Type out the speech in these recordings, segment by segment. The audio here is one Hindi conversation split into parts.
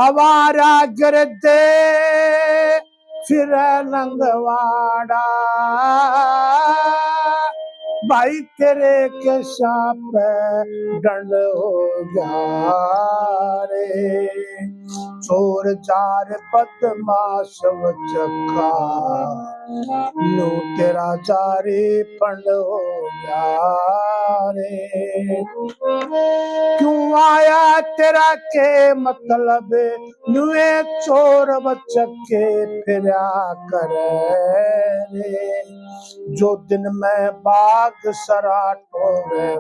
आवारा गिरदे फिर लंगवाड़ा, भाई तेरे के शाप डंड हो गया रे। चोर जार बदमाश चक्का, नू तेरा जारी पंड हो गया रे। क्यों आया तेरा के मतलब, नुए चोर बचके फिरा करे रे। जो दिन में बाग सराटों में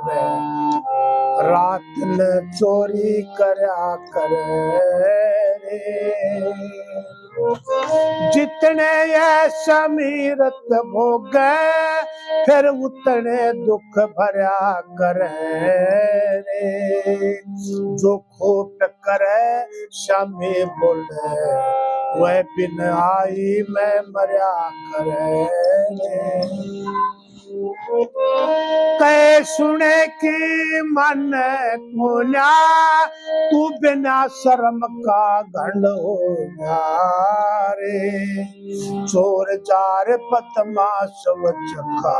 रात ने चोरी करया करे रे। जितने ये समीरत भोगे फिर उतने दुख भरा करे रे। जो खोट करे शमी बोले, वह बिन आई मैं मरा करे रे। कै सुने की मन कोन्या, तू बिना शर्म का गंड हो गया रे। चोर जार बदमाश चखा,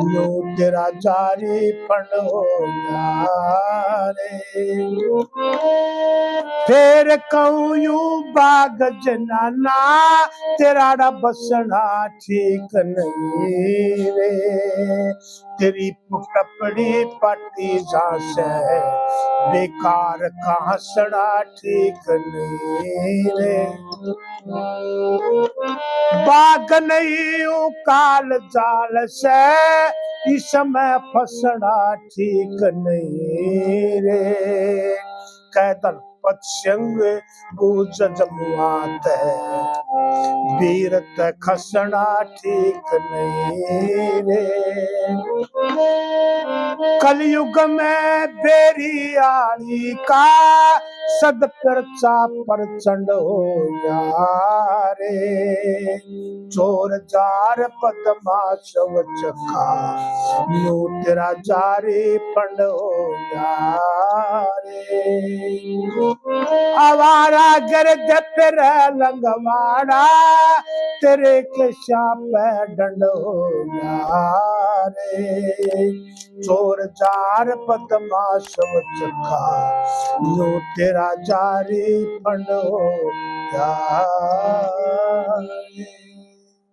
नो तेरा जारी पंड हो गया रे। फिर कहूँ यूं बाग जनाना, तेरा बसना ठीक नहीं रे। तेरी पुटपड़ी पट्टी से बेकार का हंसना ठीक नहीं रे। बाग नहीं हूँ काल जाल से, इस समय फंसना ठीक नहीं रे। कैदल पत्संग बूझ जमुआत है, वीरत खसना ठीक नहीं रे। कलयुग में बेरी आली का सद परचा प्रचंड हो गया रे। चोर जार बदमाश चखा, नो तेरा जारी पंड हो गया रे। आवारा गर्द फिर लंगवाड़ा, तेरे के शाप डंड हो गया रे। चोर जार बदमाश चखा, नो तेरा जारी पंड हो गया रे।